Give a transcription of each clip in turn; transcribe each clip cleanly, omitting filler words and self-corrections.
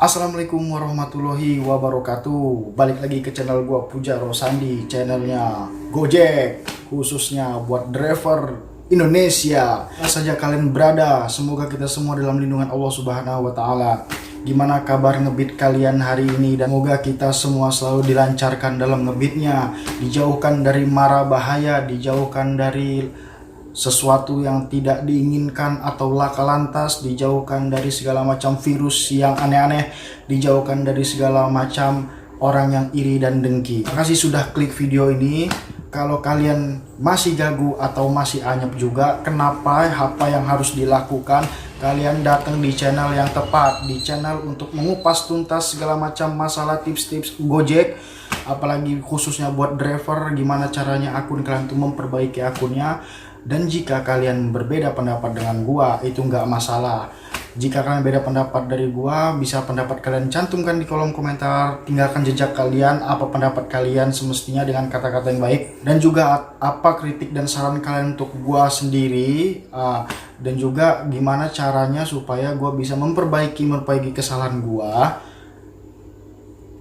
Assalamualaikum warahmatullahi wabarakatuh. Balik lagi ke channel gua Puja Rosandi, channelnya Gojek, khususnya buat driver Indonesia. Mana saja kalian berada, semoga kita semua dalam lindungan Allah Subhanahu wa taala. Gimana kabar ngebit kalian hari ini, dan semoga kita semua selalu dilancarkan dalam ngebitnya, dijauhkan dari mara bahaya, dijauhkan dari sesuatu yang tidak diinginkan atau laka lantas, dijauhkan dari segala macam virus yang aneh-aneh, dijauhkan dari segala macam orang yang iri dan dengki. Terima kasih sudah klik video ini. Kalau kalian masih gagu atau masih anyep juga, kenapa, apa yang harus dilakukan? Kalian datang di channel yang tepat, di channel untuk mengupas tuntas segala macam masalah tips-tips Gojek, apalagi khususnya buat driver, gimana caranya akun kalian untuk memperbaiki akunnya. Dan jika kalian berbeda pendapat dengan gua, itu nggak masalah. Jika kalian beda pendapat dari gua, bisa pendapat kalian cantumkan di kolom komentar. Tinggalkan jejak kalian, apa pendapat kalian semestinya dengan kata-kata yang baik. Dan juga apa kritik dan saran kalian untuk gua sendiri. Dan juga gimana caranya supaya gua bisa memperbaiki kesalahan gua.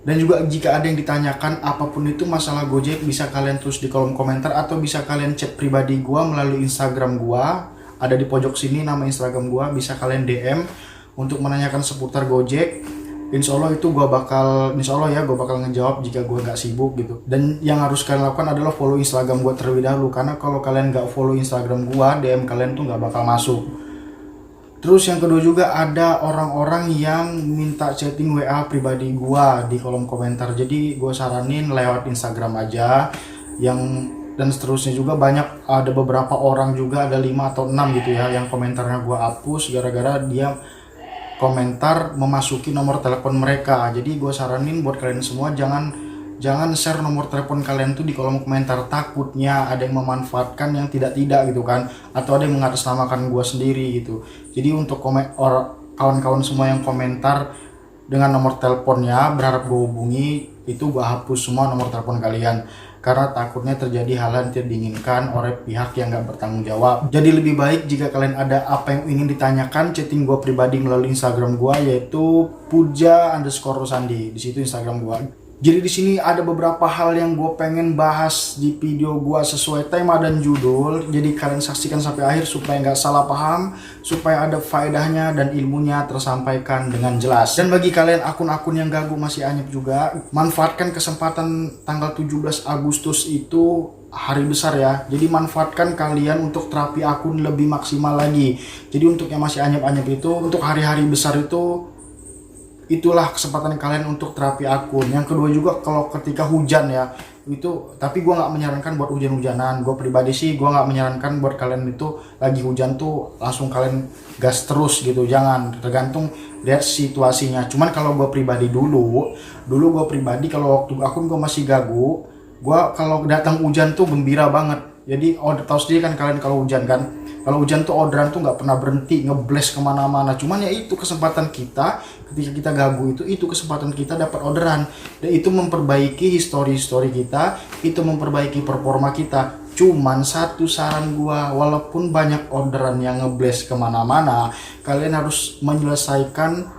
Dan juga jika ada yang ditanyakan apapun itu masalah Gojek, bisa kalian tulis di kolom komentar atau bisa kalian chat pribadi gua melalui Instagram gua. Ada di pojok sini nama Instagram gua, bisa kalian DM untuk menanyakan seputar Gojek. Insya Allah itu gua bakal ngejawab jika gua nggak sibuk gitu. Dan yang harus kalian lakukan adalah follow Instagram gua terlebih dahulu, karena kalau kalian nggak follow Instagram gua, DM kalian tuh nggak bakal masuk. Terus yang kedua juga ada orang-orang yang minta chatting WA pribadi gua di kolom komentar. Jadi gua saranin lewat Instagram aja. Dan seterusnya juga ada beberapa orang juga, ada 5 atau 6 gitu ya, yang komentarnya gua hapus gara-gara dia komentar memasuki nomor telepon mereka. Jadi gua saranin buat kalian semua jangan share nomor telepon kalian tuh di kolom komentar, takutnya ada yang memanfaatkan yang tidak gitu kan, atau ada yang mengatasnamakan gue sendiri gitu. Jadi untuk kawan-kawan semua yang komentar dengan nomor teleponnya berharap gue hubungi, itu gue hapus semua nomor telepon kalian, karena takutnya terjadi hal yang tidak diinginkan oleh pihak yang gak bertanggung jawab. Jadi lebih baik jika kalian ada apa yang ingin ditanyakan, chatting gue pribadi melalui Instagram gue, yaitu puja_rosandi. Di situ Instagram gue. Jadi di sini ada beberapa hal yang gue pengen bahas di video gue sesuai tema dan judul. Jadi kalian saksikan sampai akhir supaya nggak salah paham, supaya ada faedahnya dan ilmunya tersampaikan dengan jelas. Dan bagi kalian akun-akun yang gagu masih anyep juga, manfaatkan kesempatan tanggal 17 Agustus itu hari besar ya. Jadi manfaatkan kalian untuk terapi akun lebih maksimal lagi. Jadi untuk yang masih anyep-anyep itu, untuk hari-hari besar itu, itulah kesempatan kalian untuk terapi akun. Yang kedua juga kalau ketika hujan ya, itu tapi gue nggak menyarankan buat hujan-hujanan. Gue pribadi sih gue nggak menyarankan buat kalian itu lagi hujan tuh langsung kalian gas terus gitu, jangan. Tergantung lihat situasinya. Cuman kalau gue pribadi dulu gue pribadi kalau waktu akun gue masih gagu, gue kalau datang hujan tuh gembira banget. Jadi tahu sendiri kan kalian kalau hujan kan, kalau hujan tuh orderan tuh nggak pernah berhenti, ngeblast kemana-mana. Cuman ya itu kesempatan kita, ketika kita gagu itu kesempatan kita dapat orderan. Dan itu memperbaiki history kita, itu memperbaiki performa kita. Cuman satu saran gua, walaupun banyak orderan yang ngeblast kemana-mana, kalian harus menyelesaikan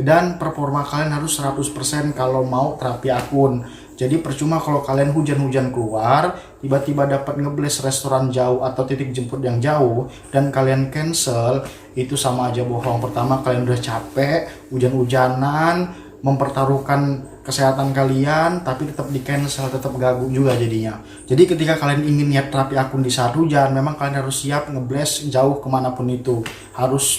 dan performa kalian harus 100% kalau mau terapi akun. Jadi percuma kalau kalian hujan-hujan keluar, tiba-tiba dapat ngeblast restoran jauh atau titik jemput yang jauh dan kalian cancel, itu sama aja bohong. Pertama, kalian udah capek, hujan-hujanan, mempertaruhkan kesehatan kalian, tapi tetap di cancel, tetap gagu juga jadinya. Jadi ketika kalian ingin niat terapi akun di saat hujan, memang kalian harus siap ngeblast jauh kemanapun itu.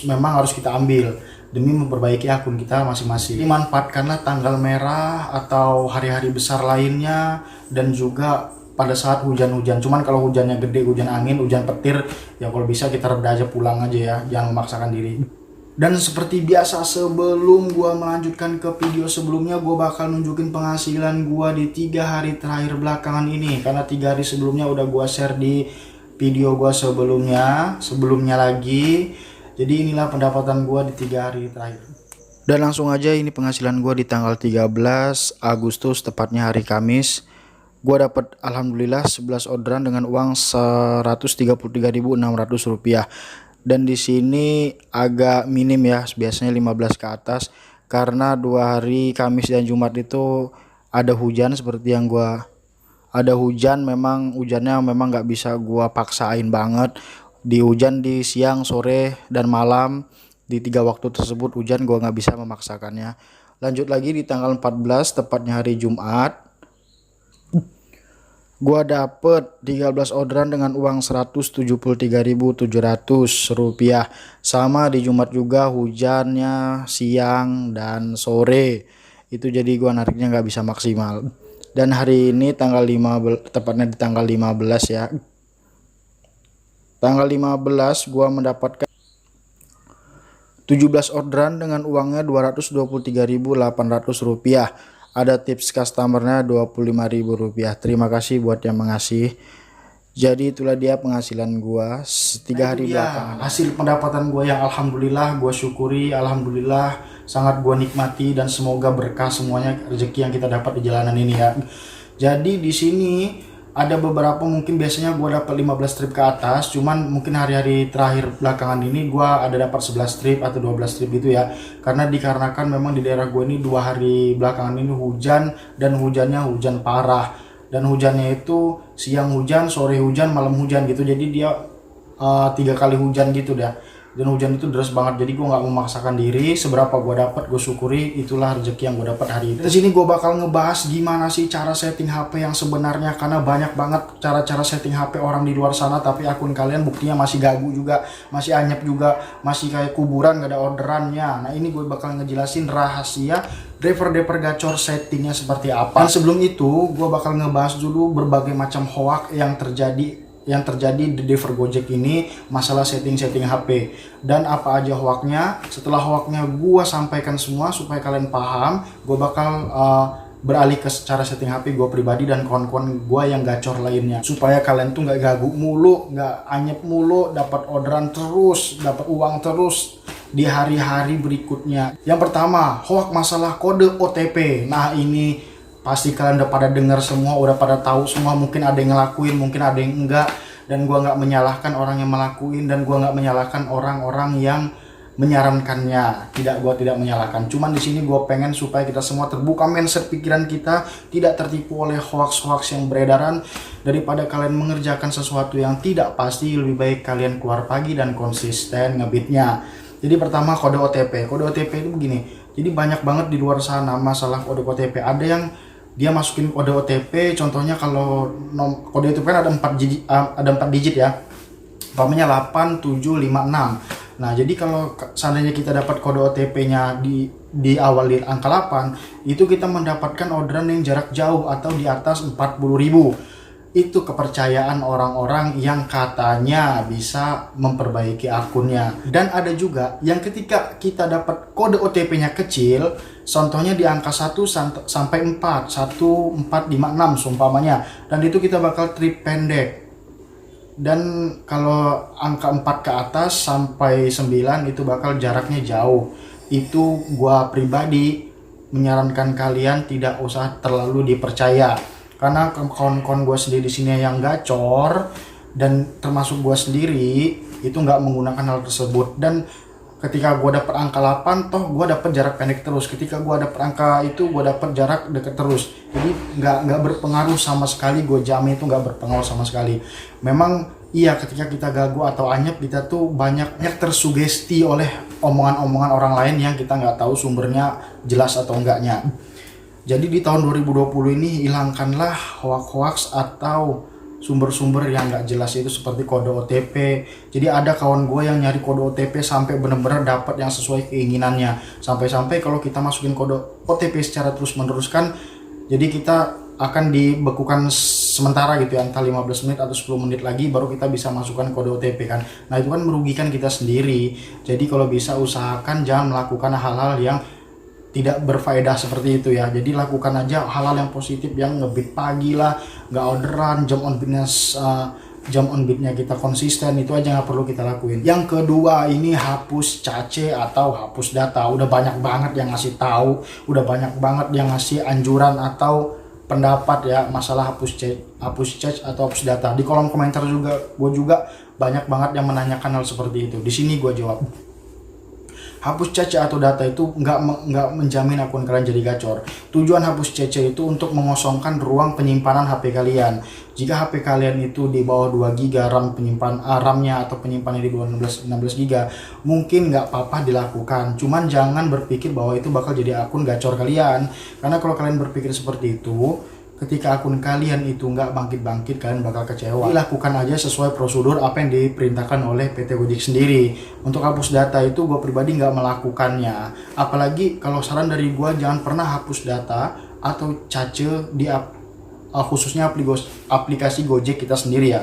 Memang harus kita ambil demi memperbaiki akun kita masing-masing. Manfaatkanlah tanggal merah atau hari-hari besar lainnya, dan juga pada saat hujan-hujan. Cuman kalau hujannya gede, hujan angin, hujan petir, ya kalau bisa kita reda aja, pulang aja ya, jangan memaksakan diri. Dan seperti biasa, sebelum gua melanjutkan ke video sebelumnya, gua bakal nunjukin penghasilan gua di 3 hari terakhir belakangan ini, karena 3 hari sebelumnya udah gua share di video gua sebelumnya lagi. Jadi inilah pendapatan gua di 3 hari terakhir. Dan langsung aja, ini penghasilan gua di tanggal 13 Agustus, tepatnya hari Kamis. Gua dapat alhamdulillah 11 orderan dengan uang Rp133.600. Dan di sini agak minim ya, biasanya 15 ke atas. karena 2 hari Kamis dan Jumat itu ada hujan seperti yang gua ada hujan. Memang hujannya memang nggak bisa gua paksain banget. Di hujan di siang, sore, dan malam, di 3 waktu tersebut hujan, gua nggak bisa memaksakannya. Lanjut lagi di tanggal 14 tepatnya hari Jumat, gua dapet 13 orderan dengan uang Rp173.700. Sama di Jumat juga hujannya siang dan sore. Itu jadi gua nariknya nggak bisa maksimal. Dan hari ini tanggal 15, tepatnya di tanggal 15 ya. Tanggal 15 gua mendapatkan 17 orderan dengan uangnya Rp223.800. Ada tips customernya Rp25.000. Terima kasih buat yang mengasih. Jadi itulah dia penghasilan gua 3 hari belakangan. Hasil pendapatan gua yang alhamdulillah gua syukuri, alhamdulillah sangat gua nikmati, dan semoga berkah semuanya rezeki yang kita dapat di jalanan ini ya. Jadi di sini ada beberapa, mungkin biasanya gua dapat 15 strip ke atas, cuman mungkin hari-hari terakhir belakangan ini gua ada dapat 11 strip atau 12 strip gitu ya. Karena dikarenakan memang di daerah gua ini 2 hari belakangan ini hujan, dan hujannya hujan parah. Dan hujannya itu siang hujan, sore hujan, malam hujan gitu. Jadi dia 3 kali hujan gitu dah. Dan hujan itu deras banget. Jadi gue nggak memaksakan diri. Seberapa gue dapat, gue syukuri. Itulah rezeki yang gue dapat hari ini. Di sini gue bakal ngebahas gimana sih cara setting HP yang sebenarnya, karena banyak banget cara-cara setting HP orang di luar sana, tapi akun kalian buktinya masih gagu juga, masih anyep juga, masih kayak kuburan gak ada orderannya. Nah ini gue bakal ngejelasin rahasia driver gacor settingnya seperti apa. Dan sebelum itu gue bakal ngebahas dulu berbagai macam hoax yang terjadi di driver Gojek ini masalah setting HP, dan apa aja hoaxnya. Setelah hoaxnya gue sampaikan semua supaya kalian paham, gue bakal beralih ke cara setting HP gue pribadi dan kawan-kawan gue yang gacor lainnya, supaya kalian tuh nggak gagu mulu, nggak anyep mulu, dapat orderan terus, dapat uang terus di hari-hari berikutnya. Yang pertama, hoax masalah kode OTP. Nah ini pasti kalian udah pada dengar semua, udah pada tahu semua. Mungkin ada yang ngelakuin, mungkin ada yang enggak, dan gua nggak menyalahkan orang yang melakuin, dan gua nggak menyalahkan orang-orang yang menyarankannya. Gua tidak menyalahkan. Cuman di sini gua pengen supaya kita semua terbuka mindset pikiran kita, tidak tertipu oleh hoax-hoax yang beredaran. Daripada kalian mengerjakan sesuatu yang tidak pasti, lebih baik kalian keluar pagi dan konsisten ngebitnya. Jadi pertama, kode OTP. Kode OTP itu begini. Jadi banyak banget di luar sana masalah kode OTP. Ada yang dia masukin kode OTP, contohnya kalau kode OTP kan ada 4 digit ya. Umpamanya 8756. Nah, jadi kalau seandainya kita dapat kode OTP-nya di awal di angka 8, itu kita mendapatkan orderan yang jarak jauh atau di atas 40.000. Itu kepercayaan orang-orang yang katanya bisa memperbaiki akunnya. Dan ada juga yang ketika kita dapat kode OTP-nya kecil, contohnya di angka 1 sampai 4, 1456 seumpamanya, dan itu kita bakal trip pendek. Dan kalau angka 4 ke atas sampai 9 itu bakal jaraknya jauh. Itu gua pribadi menyarankan kalian tidak usah terlalu dipercaya. Karena kawan-kawan gue sendiri di sini yang gacor, dan termasuk gue sendiri itu nggak menggunakan hal tersebut. Dan ketika gue dapat angka 8, toh gue dapat jarak pendek terus. Ketika gue dapat angka itu, gue dapat jarak dekat terus. Jadi nggak berpengaruh sama sekali. Gue jamin itu nggak berpengaruh sama sekali. Memang iya, ketika kita gagu atau anyep, kita tuh banyak tersugesti oleh omongan-omongan orang lain yang kita nggak tahu sumbernya jelas atau enggaknya. Jadi di tahun 2020 ini hilangkanlah hoax-hoax atau sumber-sumber yang nggak jelas itu seperti kode OTP. Jadi ada kawan gue yang nyari kode OTP sampai benar-benar dapat yang sesuai keinginannya. Sampai-sampai kalau kita masukin kode OTP secara terus-menerus kan, jadi kita akan dibekukan sementara gitu ya, entah 15 menit atau 10 menit lagi baru kita bisa masukkan kode OTP kan. Nah itu kan merugikan kita sendiri. Jadi kalau bisa usahakan jangan melakukan hal-hal yang tidak berfaedah seperti itu ya. Jadi lakukan aja hal-hal yang positif, yang ngebit pagi lah, nggak orderan, jam on bitnya kita konsisten, itu aja nggak perlu kita lakuin. Yang kedua ini hapus cache atau hapus data. Udah banyak banget yang ngasih tahu, udah banyak banget yang ngasih anjuran atau pendapat ya masalah hapus cache atau hapus data. Di kolom komentar juga gue juga banyak banget yang menanyakan hal seperti itu. Di sini gue jawab. Hapus CC atau data itu nggak menjamin akun kalian jadi gacor. Tujuan hapus CC itu untuk mengosongkan ruang penyimpanan HP kalian. Jika HP kalian itu di bawah 2 GB RAM-nya atau penyimpanannya di bawah 16 GB, mungkin nggak apa-apa dilakukan. Cuman jangan berpikir bahwa itu bakal jadi akun gacor kalian. Karena kalau kalian berpikir seperti itu, ketika akun kalian itu nggak bangkit-bangkit, kalian bakal kecewa. Lakukan aja sesuai prosedur apa yang diperintahkan oleh PT Gojek sendiri. Untuk hapus data itu gue pribadi nggak melakukannya. Apalagi kalau saran dari gue, jangan pernah hapus data atau cache di khususnya aplikasi Gojek kita sendiri ya.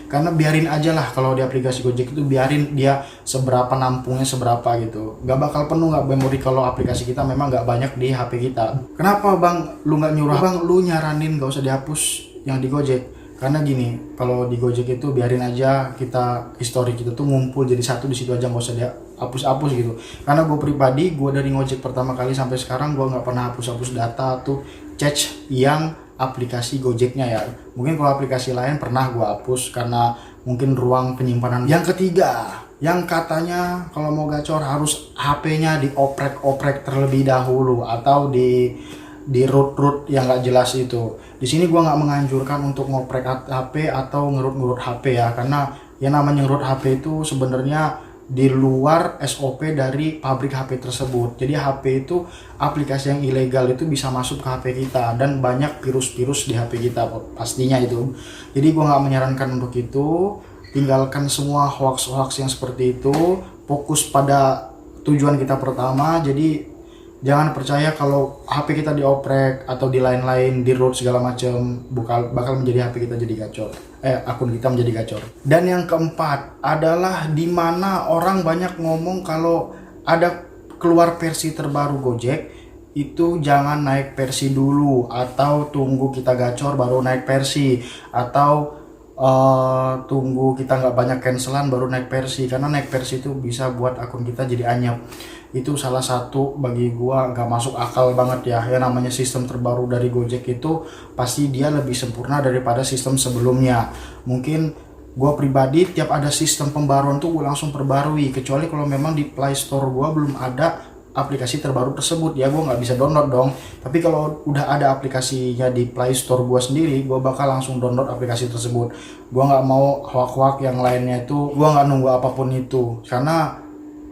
Karena biarin aja lah, kalau di aplikasi Gojek itu biarin dia seberapa nampungnya seberapa gitu. Gak bakal penuh nggak memori kalau aplikasi kita memang nggak banyak di HP kita. Kenapa bang lu nggak nyuruh? Bang lu nyaranin gak usah dihapus yang di Gojek. Karena gini, kalau di Gojek itu biarin aja kita histori kita tuh ngumpul jadi satu di situ aja, nggak usah dia hapus-hapus gitu. Karena gue pribadi, gue dari Gojek pertama kali sampai sekarang gue nggak pernah hapus-hapus data tuh cache yang aplikasi Gojeknya ya. Mungkin kalau aplikasi lain pernah gue hapus karena mungkin ruang penyimpanan. Yang ketiga, yang katanya kalau mau gacor harus HP-nya dioprek-oprek terlebih dahulu atau di root yang nggak jelas itu. Di sini gue nggak menganjurkan untuk ngoprek HP atau ngerut HP ya, karena yang namanya ngerut HP itu sebenarnya di luar SOP dari pabrik HP tersebut. Jadi HP itu aplikasi yang ilegal itu bisa masuk ke HP kita dan banyak virus-virus di HP kita pastinya itu. Jadi gue nggak menyarankan untuk itu. Tinggalkan semua hoax-hoax yang seperti itu. Fokus pada tujuan kita pertama. Jadi jangan percaya kalau HP kita dioprek atau di lain-lain, di root segala macam bakal menjadi HP kita jadi gacor. Akun kita menjadi gacor. Dan yang keempat adalah di mana orang banyak ngomong kalau ada keluar versi terbaru Gojek, itu jangan naik versi dulu atau tunggu kita gacor baru naik versi, atau tunggu kita nggak banyak cancelan baru naik versi. Karena naik versi itu bisa buat akun kita jadi anyap. Itu salah satu bagi gua nggak masuk akal banget ya. Yang namanya sistem terbaru dari Gojek itu pasti dia lebih sempurna daripada sistem sebelumnya. Mungkin gua pribadi tiap ada sistem pembaruan tuh gua langsung perbarui, kecuali kalau memang di Play Store gua belum ada aplikasi terbaru tersebut ya, gua nggak bisa download dong. Tapi kalau udah ada aplikasinya di Play Store gua sendiri, gua bakal langsung download aplikasi tersebut. Gua nggak mau hoak-hoak yang lainnya itu, gua nggak nunggu apapun itu, karena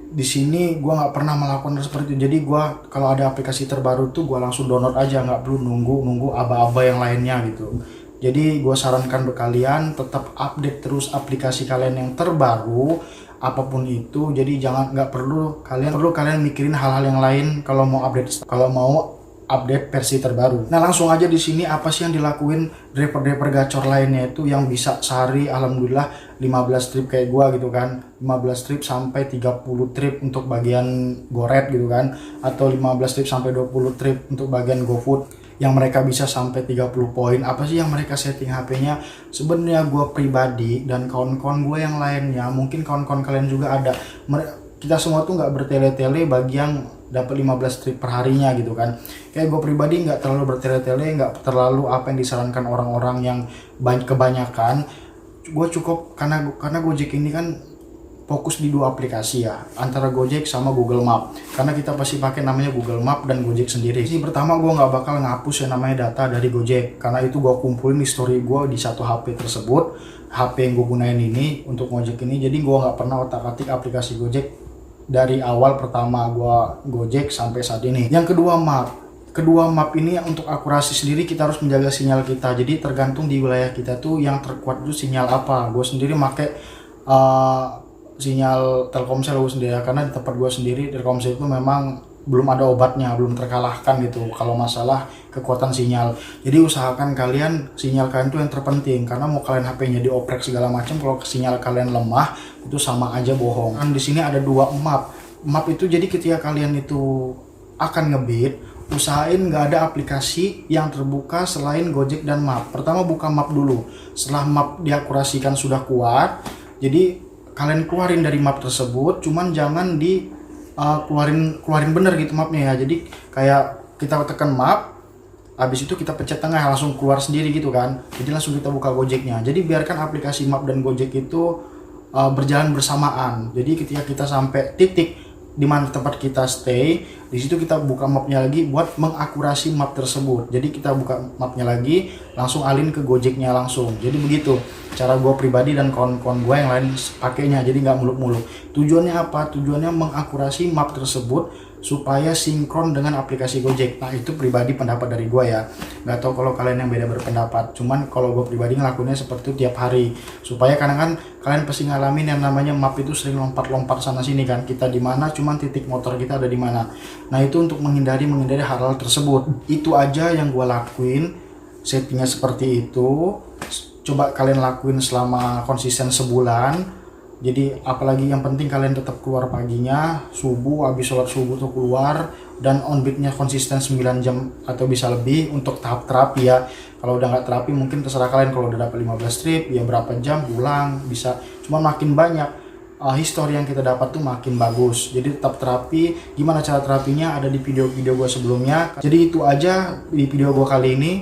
di sini gue nggak pernah melakukan seperti itu. Jadi gue kalau ada aplikasi terbaru tuh gue langsung download aja, nggak perlu nunggu aba-aba yang lainnya gitu. Jadi gue sarankan buat kalian tetap update terus aplikasi kalian yang terbaru apapun itu. Jadi nggak perlu kalian mikirin hal-hal yang lain kalau mau update versi terbaru. Nah langsung aja di sini apa sih yang dilakuin driver gacor lainnya itu yang bisa sehari alhamdulillah 15 trip kayak gua gitu kan. 15 trip sampai 30 trip untuk bagian GoRed gitu kan, atau 15 trip sampai 20 trip untuk bagian GoFood yang mereka bisa sampai 30 poin. Apa sih yang mereka setting HP-nya? Sebenarnya gua pribadi dan kawan-kawan gua yang lainnya, mungkin kawan-kawan kalian juga ada, kita semua tuh nggak bertele-tele bagi yang dapat 15 trip per harinya gitu kan. Kayak gue pribadi nggak terlalu bertele-tele, nggak terlalu apa yang disarankan orang-orang yang kebanyakan. Gue cukup karena Gojek ini kan fokus di dua aplikasi ya, antara Gojek sama Google Map. Karena kita pasti pakai namanya Google Map dan Gojek sendiri. Jadi pertama gue nggak bakal ngapus yang namanya data dari Gojek, karena itu gue kumpulin history gue di satu HP tersebut. HP yang gue gunain ini untuk Gojek ini, jadi gue nggak pernah otak-atik aplikasi Gojek dari awal pertama gua Gojek sampai saat ini. Yang kedua map ini untuk akurasi sendiri kita harus menjaga sinyal kita. Jadi tergantung di wilayah kita tuh yang terkuat itu sinyal apa. Gue sendiri pakai sinyal Telkomsel gue sendiri, karena di tempat gue sendiri Telkomsel itu memang belum ada obatnya, belum terkalahkan gitu kalau masalah kekuatan sinyal. Jadi usahakan sinyal kalian tuh yang terpenting, karena mau kalian HP-nya dioprek segala macam, kalau sinyal kalian lemah itu sama aja bohong. Kan di sini ada dua map itu, jadi ketika kalian itu akan ngebit, usahain nggak ada aplikasi yang terbuka selain Gojek dan Map. Pertama buka Map dulu, setelah Map diakurasikan sudah kuat, jadi kalian keluarin dari Map tersebut, cuman jangan keluarin bener gitu mapnya ya. Jadi kayak kita tekan Map, habis itu kita pencet tengah langsung keluar sendiri gitu kan. Jadi langsung kita buka Gojeknya. Jadi biarkan aplikasi Map dan Gojek itu berjalan bersamaan. Jadi ketika kita sampai titik di mana tempat kita stay. Di situ kita buka mapnya lagi buat mengakurasi map tersebut. Jadi kita buka mapnya lagi, langsung alin ke Gojeknya langsung. Jadi begitu cara gue pribadi dan kawan-kawan gue yang lain pakainya. Jadi nggak muluk-muluk. Tujuannya apa? Tujuannya mengakurasi map tersebut supaya sinkron dengan aplikasi Gojek. Nah itu pribadi pendapat dari gue ya, nggak tahu kalau kalian yang beda berpendapat. Cuman kalau gue pribadi ngelakuinnya seperti itu tiap hari, supaya kadang kan kalian pasti ngalamin yang namanya map itu sering lompat-lompat sana sini kan, kita di mana cuman titik motor kita ada di mana. Nah itu untuk menghindari hal-hal tersebut. Itu aja yang gue lakuin, settingnya seperti itu. Coba kalian lakuin selama konsisten sebulan. Jadi apalagi yang penting kalian tetap keluar paginya, subuh, habis sholat subuh tuh keluar, dan on beatnya konsisten 9 jam atau bisa lebih untuk tahap terapi ya. Kalau udah nggak terapi mungkin terserah kalian, kalau udah dapat 15 trip ya berapa jam pulang bisa. Cuma makin banyak histori yang kita dapat tuh makin bagus. Jadi tetap terapi. Gimana cara terapinya ada di video-video gue sebelumnya. Jadi itu aja di video gue kali ini.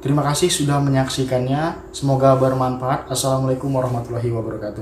Terima kasih sudah menyaksikannya. Semoga bermanfaat. Assalamualaikum warahmatullahi wabarakatuh.